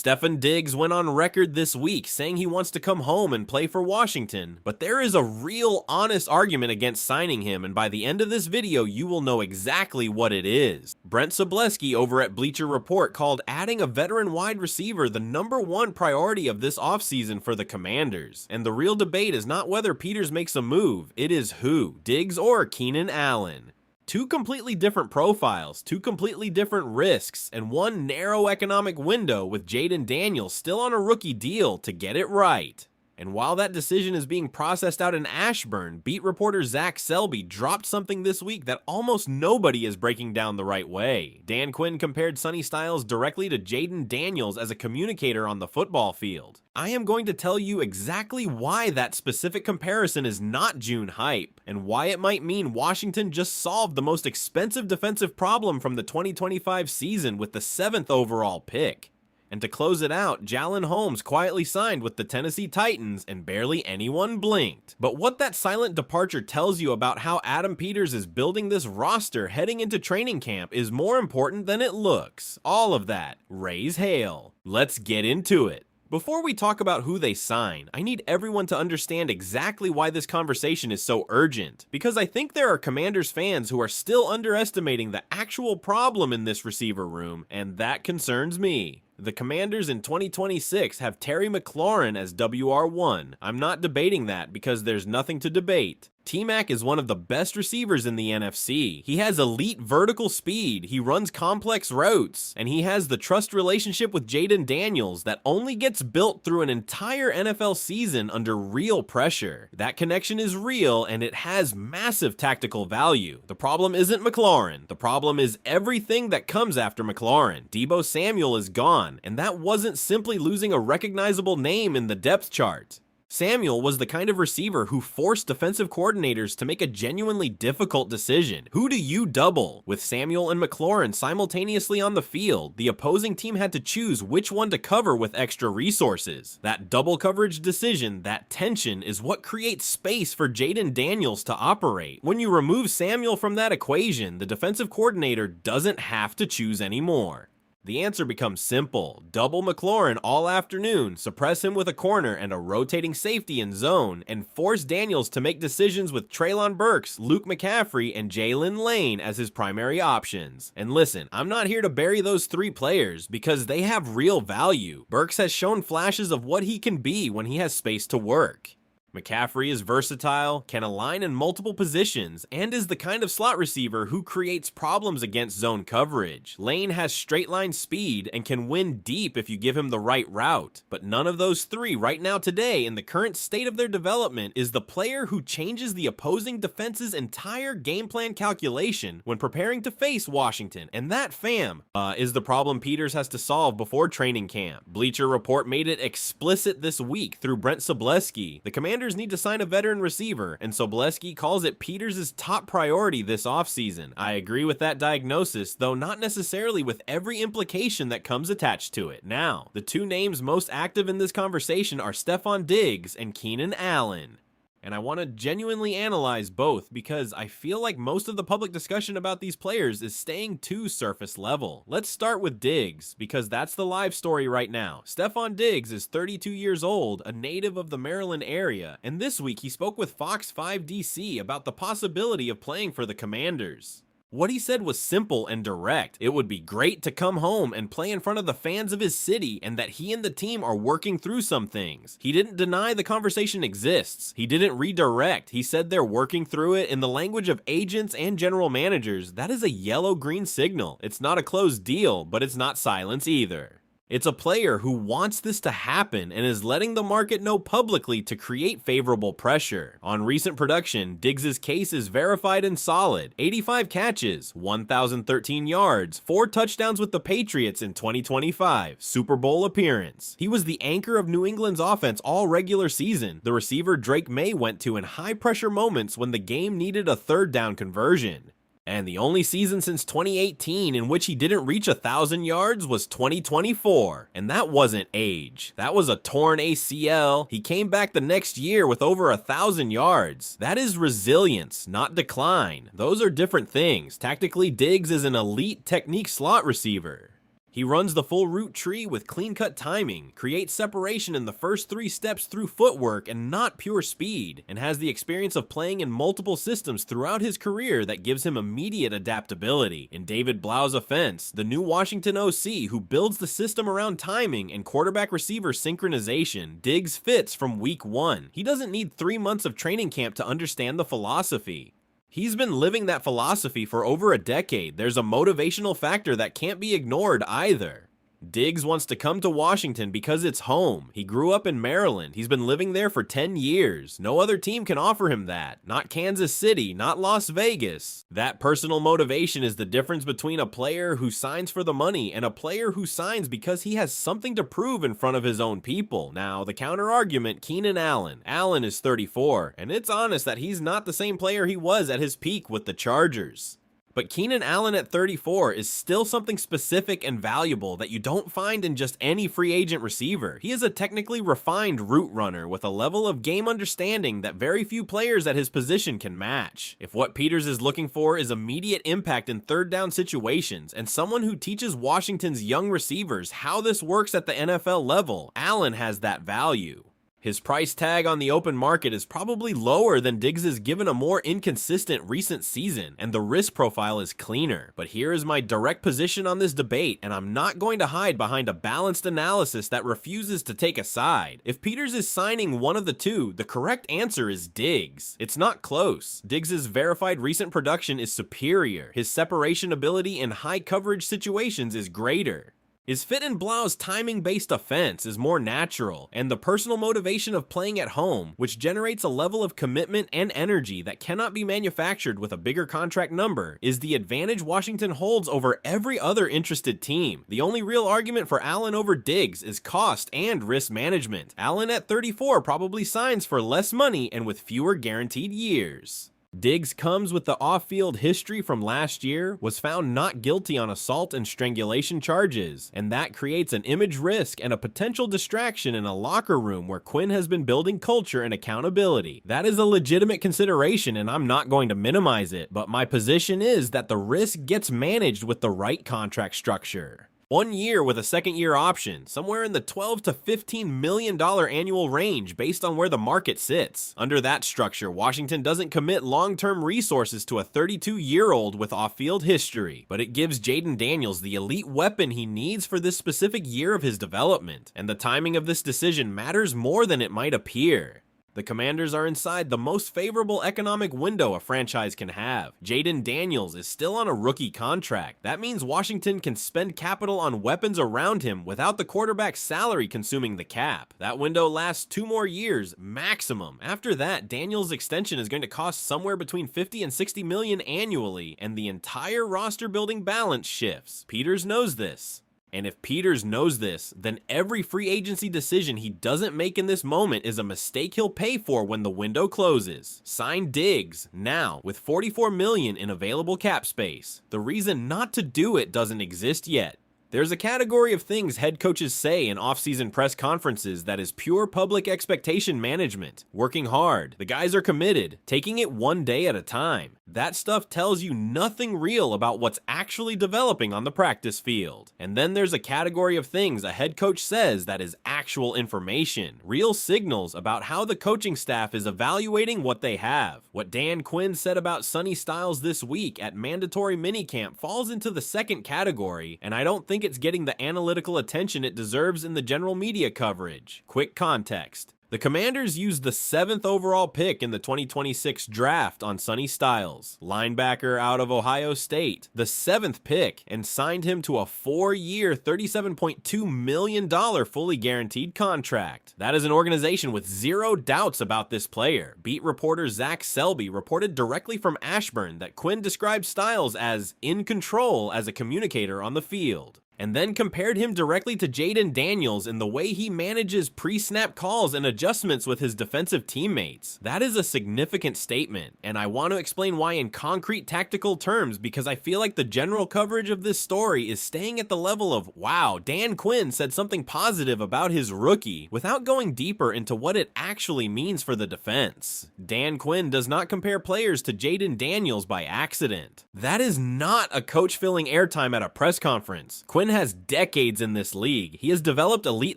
Stefon Diggs went on record this week saying he wants to come home and play for Washington, but there is a real honest argument against signing him, and by the end of this video you will know exactly what it is. Brent Sobleski over at Bleacher Report called adding a veteran wide receiver the #1 priority of this offseason for the Commanders, and the real debate is not whether Peters makes a move, it is who, Diggs or Keenan Allen. Two completely different profiles, two completely different risks, and one narrow economic window with Jayden Daniels still on a rookie deal to get it right. And while that decision is being processed out in Ashburn, beat reporter Zach Selby dropped something this week that almost nobody is breaking down the right way. Dan Quinn compared Sonny Styles directly to Jayden Daniels as a communicator on the football field. I am going to tell you exactly why that specific comparison is not June hype, and why it might mean Washington just solved the most expensive defensive problem from the 2025 season with the 7th overall pick. And to close it out, Jalen Holmes quietly signed with the Tennessee Titans and barely anyone blinked. But what that silent departure tells you about how Adam Peters is building this roster heading into training camp is more important than it looks. All of that, raise hail. Let's get into it. Before we talk about who they sign, I need everyone to understand exactly why this conversation is so urgent, because I think there are Commanders fans who are still underestimating the actual problem in this receiver room, and that concerns me. The Commanders in 2026 have Terry McLaurin as WR1. I'm not debating that because there's nothing to debate. T-Mac is one of the best receivers in the NFC. He has elite vertical speed, he runs complex routes, and he has the trust relationship with Jayden Daniels that only gets built through an entire NFL season under real pressure. That connection is real and it has massive tactical value. The problem isn't McLaurin. The problem is everything that comes after McLaurin. Deebo Samuel is gone, and that wasn't simply losing a recognizable name in the depth chart. Samuel was the kind of receiver who forced defensive coordinators to make a genuinely difficult decision. Who do you double? With Samuel and McLaurin simultaneously on the field, the opposing team had to choose which one to cover with extra resources. That double coverage decision, that tension, is what creates space for Jayden Daniels to operate. When you remove Samuel from that equation, the defensive coordinator doesn't have to choose anymore. The answer becomes simple. Double McLaurin all afternoon, suppress him with a corner and a rotating safety in zone, and force Daniels to make decisions with Treylon Burks, Luke McCaffrey, and Jalen Lane as his primary options. And listen, I'm not here to bury those three players because they have real value. Burks has shown flashes of what he can be when he has space to work. McCaffrey is versatile, can align in multiple positions, and is the kind of slot receiver who creates problems against zone coverage. Lane has straight line speed and can win deep if you give him the right route. But none of those three right now today, in the current state of their development, is the player who changes the opposing defense's entire game plan calculation when preparing to face Washington. And that, fam, is the problem Peters has to solve before training camp. Bleacher Report made it explicit this week through Brent Sobleski. The Commanders need to sign a veteran receiver, and Sobleski calls it Peters' top priority this offseason. I agree with that diagnosis, though not necessarily with every implication that comes attached to it. Now, the two names most active in this conversation are Stefon Diggs and Keenan Allen. And I want to genuinely analyze both because I feel like most of the public discussion about these players is staying too surface level. Let's start with Diggs because that's the live story right now. Stefon Diggs is 32 years old, a native of the Maryland area, and this week he spoke with Fox 5 DC about the possibility of playing for the Commanders. What he said was simple and direct. It would be great to come home and play in front of the fans of his city, and that he and the team are working through some things. He didn't deny the conversation exists. He didn't redirect. He said they're working through it in the language of agents and general managers. That is a yellow-green signal. It's not a closed deal, but it's not silence either. It's a player who wants this to happen and is letting the market know publicly to create favorable pressure. On recent production, Diggs' case is verified and solid. 85 catches, 1,013 yards, 4 touchdowns with the Patriots in 2025, Super Bowl appearance. He was the anchor of New England's offense all regular season. The receiver Drake May went to in high-pressure moments when the game needed a third down conversion. And the only season since 2018 in which he didn't reach 1,000 yards was 2024. And that wasn't age. That was a torn ACL. He came back the next year with over 1,000 yards. That is resilience, not decline. Those are different things. Tactically, Diggs is an elite technique slot receiver. He runs the full route tree with clean-cut timing, creates separation in the first 3 steps through footwork and not pure speed, and has the experience of playing in multiple systems throughout his career that gives him immediate adaptability. In David Blau's offense, the new Washington OC who builds the system around timing and quarterback-receiver synchronization, Diggs fits from week 1. He doesn't need 3 months of training camp to understand the philosophy. He's been living that philosophy for over a decade. There's a motivational factor that can't be ignored either. Diggs wants to come to Washington because it's home. He grew up in Maryland. He's been living there for 10 years. No other team can offer him that. Not Kansas City, not Las Vegas. That personal motivation is the difference between a player who signs for the money and a player who signs because he has something to prove in front of his own people. Now, the counter argument, Keenan Allen. Allen is 34, and it's honest that he's not the same player he was at his peak with the Chargers. But Keenan Allen at 34 is still something specific and valuable that you don't find in just any free agent receiver. He is a technically refined route runner with a level of game understanding that very few players at his position can match. If what Peters is looking for is immediate impact in third down situations and someone who teaches Washington's young receivers how this works at the NFL level, Allen has that value. His price tag on the open market is probably lower than Diggs' given a more inconsistent recent season, and the risk profile is cleaner. But here is my direct position on this debate, and I'm not going to hide behind a balanced analysis that refuses to take a side. If Peters is signing one of the two, the correct answer is Diggs. It's not close. Diggs' verified recent production is superior. His separation ability in high coverage situations is greater. His fit in Blau's timing-based offense is more natural, and the personal motivation of playing at home, which generates a level of commitment and energy that cannot be manufactured with a bigger contract number, is the advantage Washington holds over every other interested team. The only real argument for Allen over Diggs is cost and risk management. Allen at 34 probably signs for less money and with fewer guaranteed years. Diggs comes with the off-field history from last year, was found not guilty on assault and strangulation charges, and that creates an image risk and a potential distraction in a locker room where Quinn has been building culture and accountability. That is a legitimate consideration, and I'm not going to minimize it, but my position is that the risk gets managed with the right contract structure. 1 year with a second-year option, somewhere in the $12 to $15 million annual range based on where the market sits. Under that structure, Washington doesn't commit long-term resources to a 32-year-old with off-field history, but it gives Jayden Daniels the elite weapon he needs for this specific year of his development, and the timing of this decision matters more than it might appear. The Commanders are inside the most favorable economic window a franchise can have. Jayden Daniels is still on a rookie contract. That means Washington can spend capital on weapons around him without the quarterback's salary consuming the cap. That window lasts 2 more years, maximum. After that, Daniels' extension is going to cost somewhere between $50 and $60 million annually, and the entire roster building balance shifts. Peters knows this. And if Peters knows this, then every free agency decision he doesn't make in this moment is a mistake he'll pay for when the window closes. Sign Diggs now with $44 million in available cap space. The reason not to do it doesn't exist yet. There's a category of things head coaches say in off-season press conferences that is pure public expectation management. Working hard, the guys are committed, taking it one day at a time. That stuff tells you nothing real about what's actually developing on the practice field. And then there's a category of things a head coach says that is actual information, real signals about how the coaching staff is evaluating what they have. What Dan Quinn said about Sonny Styles this week at mandatory minicamp falls into the second category, and I don't think it's getting the analytical attention it deserves in the general media coverage. Quick context. The Commanders used the 7th overall pick in the 2026 draft on Sonny Styles, linebacker out of Ohio State, the 7th pick, and signed him to a 4-year, $37.2 million fully guaranteed contract. That is an organization with zero doubts about this player. Beat reporter Zach Selby reported directly from Ashburn that Quinn described Styles as in control as a communicator on the field, and then compared him directly to Jayden Daniels in the way he manages pre-snap calls and adjustments with his defensive teammates. That is a significant statement, and I want to explain why in concrete tactical terms, because I feel like the general coverage of this story is staying at the level of, wow, Dan Quinn said something positive about his rookie, without going deeper into what it actually means for the defense. Dan Quinn does not compare players to Jayden Daniels by accident. That is not a coach filling airtime at a press conference. Quinn has decades in this league. He has developed elite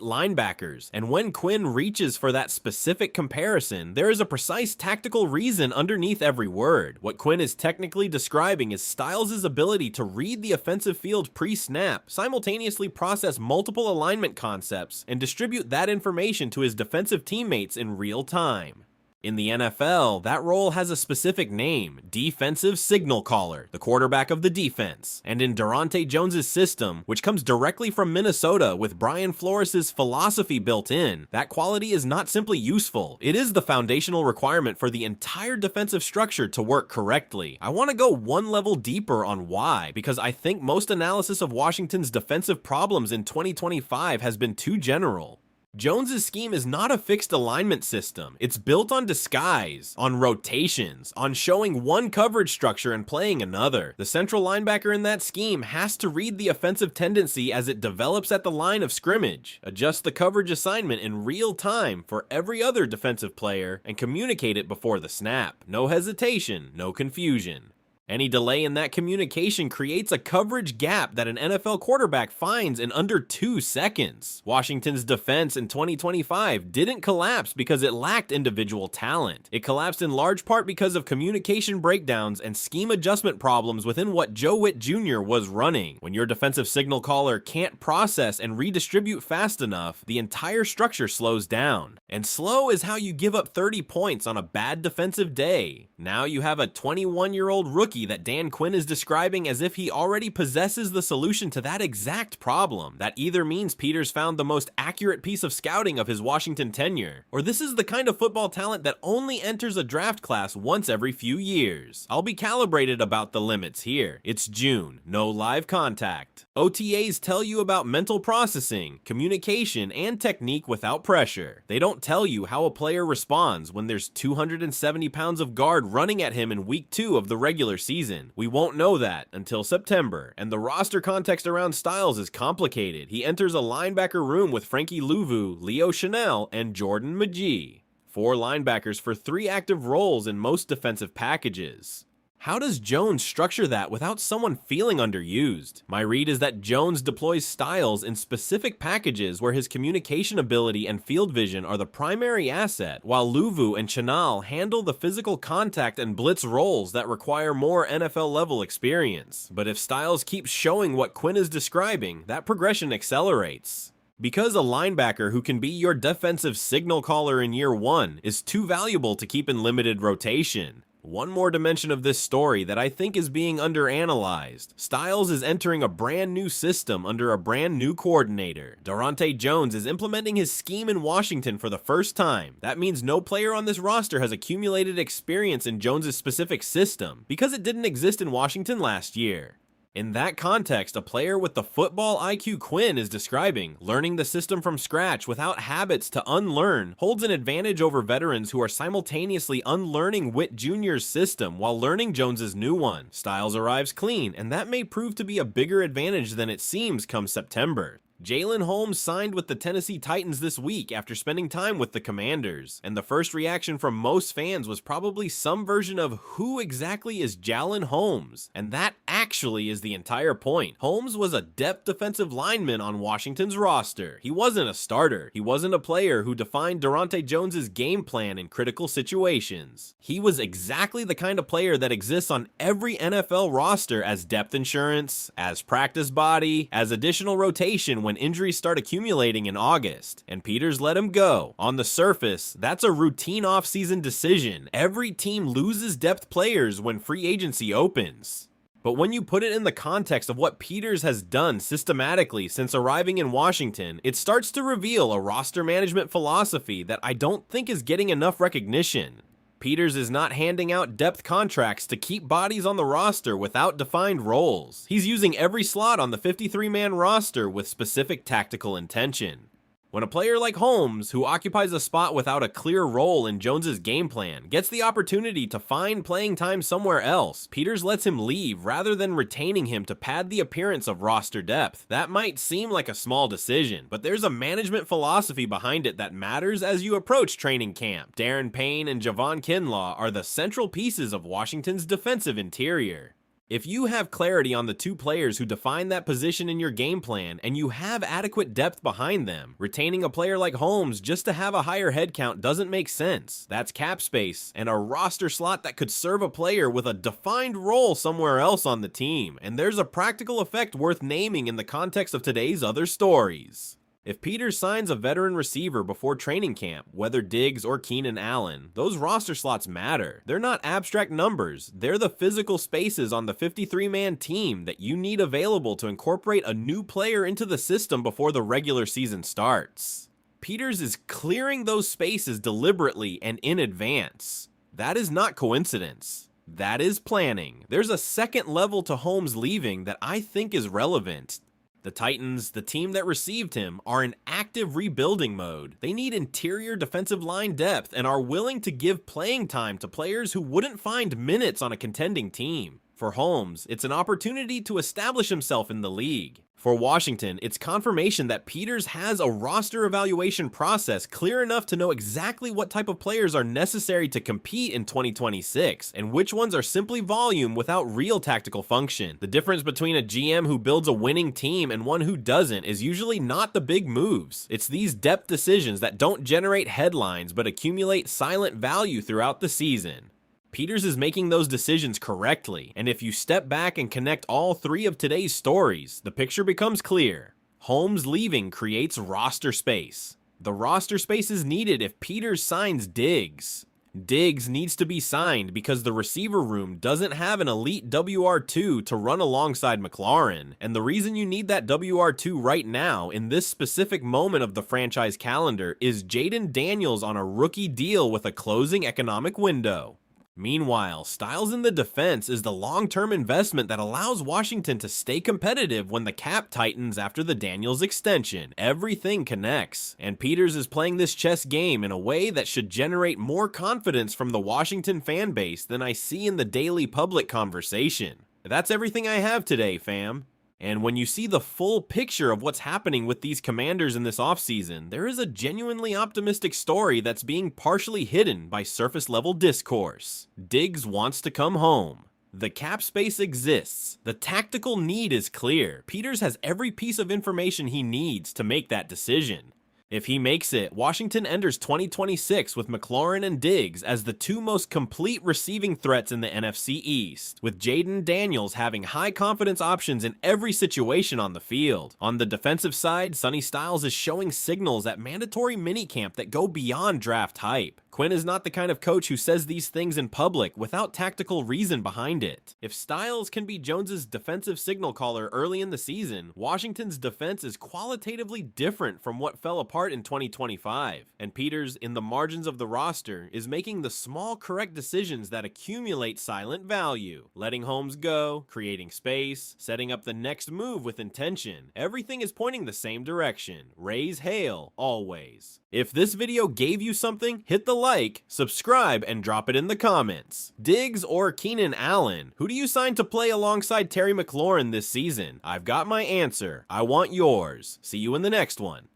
linebackers, and when Quinn reaches for that specific comparison, there is a precise tactical reason underneath every word. What Quinn is technically describing is Styles' ability to read the offensive field pre-snap, simultaneously process multiple alignment concepts, and distribute that information to his defensive teammates in real time. In the NFL, that role has a specific name, defensive signal caller, the quarterback of the defense. And in Durante Jones's system, which comes directly from Minnesota with Brian Flores' philosophy built in, that quality is not simply useful, it is the foundational requirement for the entire defensive structure to work correctly. I want to go one level deeper on why, because I think most analysis of Washington's defensive problems in 2025 has been too general. Jones's scheme is not a fixed alignment system. It's built on disguise, on rotations, on showing one coverage structure and playing another. The central linebacker in that scheme has to read the offensive tendency as it develops at the line of scrimmage, adjust the coverage assignment in real time for every other defensive player, and communicate it before the snap. No hesitation, no confusion. Any delay in that communication creates a coverage gap that an NFL quarterback finds in under 2 seconds. Washington's defense in 2025 didn't collapse because it lacked individual talent. It collapsed in large part because of communication breakdowns and scheme adjustment problems within what Joe Witt Jr. was running. When your defensive signal caller can't process and redistribute fast enough, the entire structure slows down. And slow is how you give up 30 points on a bad defensive day. Now you have a 21-year-old rookie that Dan Quinn is describing as if he already possesses the solution to that exact problem. That either means Peters found the most accurate piece of scouting of his Washington tenure, or this is the kind of football talent that only enters a draft class once every few years. I'll be calibrated about the limits here. It's June, no live contact. OTAs tell you about mental processing, communication, and technique without pressure. They don't tell you how a player responds when there's 270 pounds of guard running at him in week 2 of the regular season. We won't know that until September, and the roster context around Styles is complicated. He enters a linebacker room with Frankie Louvu, Leo Chanel, and Jordan Magee. 4 linebackers for 3 active roles in most defensive packages. How does Jones structure that without someone feeling underused? My read is that Jones deploys Styles in specific packages where his communication ability and field vision are the primary asset, while Louvu and Chanel handle the physical contact and blitz roles that require more NFL-level experience. But if Styles keeps showing what Quinn is describing, that progression accelerates. Because a linebacker who can be your defensive signal caller in year 1 is too valuable to keep in limited rotation. One more dimension of this story that I think is being underanalyzed. Styles is entering a brand new system under a brand new coordinator. Durante Jones is implementing his scheme in Washington for the first time. That means no player on this roster has accumulated experience in Jones's specific system, because it didn't exist in Washington last year. In that context, a player with the football IQ Quinn is describing, learning the system from scratch without habits to unlearn, holds an advantage over veterans who are simultaneously unlearning Witt Jr.'s system while learning Jones's new one. Styles arrives clean, and that may prove to be a bigger advantage than it seems come September. Jalen Holmes signed with the Tennessee Titans this week after spending time with the Commanders, and the first reaction from most fans was probably some version of who exactly is Jalen Holmes, and that actually is the entire point. Holmes was a depth defensive lineman on Washington's roster. He wasn't a starter. He wasn't a player who defined Durante Jones's game plan in critical situations. He was exactly the kind of player that exists on every NFL roster as depth insurance, as practice body, as additional rotation when injuries start accumulating in August, and Peters let him go. On the surface, that's a routine offseason decision. Every team loses depth players when free agency opens. But when you put it in the context of what Peters has done systematically since arriving in Washington, it starts to reveal a roster management philosophy that I don't think is getting enough recognition. Peters is not handing out depth contracts to keep bodies on the roster without defined roles. He's using every slot on the 53-man roster with specific tactical intention. When a player like Holmes, who occupies a spot without a clear role in Jones's game plan, gets the opportunity to find playing time somewhere else, Peters lets him leave rather than retaining him to pad the appearance of roster depth. That might seem like a small decision, but there's a management philosophy behind it that matters as you approach training camp. Darren Payne and Javon Kinlaw are the central pieces of Washington's defensive interior. If you have clarity on the two players who define that position in your game plan and you have adequate depth behind them, retaining a player like Holmes just to have a higher head count doesn't make sense. That's cap space and a roster slot that could serve a player with a defined role somewhere else on the team, and there's a practical effect worth naming in the context of today's other stories. If Peters signs a veteran receiver before training camp, whether Diggs or Keenan Allen, those roster slots matter. They're not abstract numbers, they're the physical spaces on the 53-man team that you need available to incorporate a new player into the system before the regular season starts. Peters is clearing those spaces deliberately and in advance. That is not coincidence. That is planning. There's a second level to Holmes leaving that I think is relevant. The Titans, the team that received him, are in active rebuilding mode. They need interior defensive line depth and are willing to give playing time to players who wouldn't find minutes on a contending team. For Holmes, it's an opportunity to establish himself in the league. For Washington, it's confirmation that Peters has a roster evaluation process clear enough to know exactly what type of players are necessary to compete in 2026, and which ones are simply volume without real tactical function. The difference between a GM who builds a winning team and one who doesn't is usually not the big moves. It's these depth decisions that don't generate headlines but accumulate silent value throughout the season. Peters is making those decisions correctly, and if you step back and connect all three of today's stories, the picture becomes clear. Holmes leaving creates roster space. The roster space is needed if Peters signs Diggs. Diggs needs to be signed because the receiver room doesn't have an elite WR2 to run alongside McLaurin, and the reason you need that WR2 right now in this specific moment of the franchise calendar is Jaden Daniels on a rookie deal with a closing economic window. Meanwhile, Styles in the defense is the long-term investment that allows Washington to stay competitive when the cap tightens after the Daniels extension. Everything connects, and Peters is playing this chess game in a way that should generate more confidence from the Washington fan base than I see in the daily public conversation. That's everything I have today, fam. And when you see the full picture of what's happening with these Commanders in this offseason, there is a genuinely optimistic story that's being partially hidden by surface-level discourse. Diggs wants to come home. The cap space exists. The tactical need is clear. Peters has every piece of information he needs to make that decision. If he makes it, Washington enters 2026 with McLaurin and Diggs as the two most complete receiving threats in the NFC East, with Jaden Daniels having high confidence options in every situation on the field. On the defensive side, Sonny Styles is showing signals at mandatory minicamp that go beyond draft hype. Quinn is not the kind of coach who says these things in public without tactical reason behind it. If Styles can be Jones's defensive signal caller early in the season, Washington's defense is qualitatively different from what fell apart in 2025, and Peters, in the margins of the roster, is making the small correct decisions that accumulate silent value. Letting Holmes go, creating space, setting up the next move with intention. Everything is pointing the same direction. Raise hail, always. If this video gave you something, hit the like, subscribe, and drop it in the comments. Diggs or Keenan Allen? Who do you sign to play alongside Terry McLaurin this season? I've got my answer. I want yours. See you in the next one.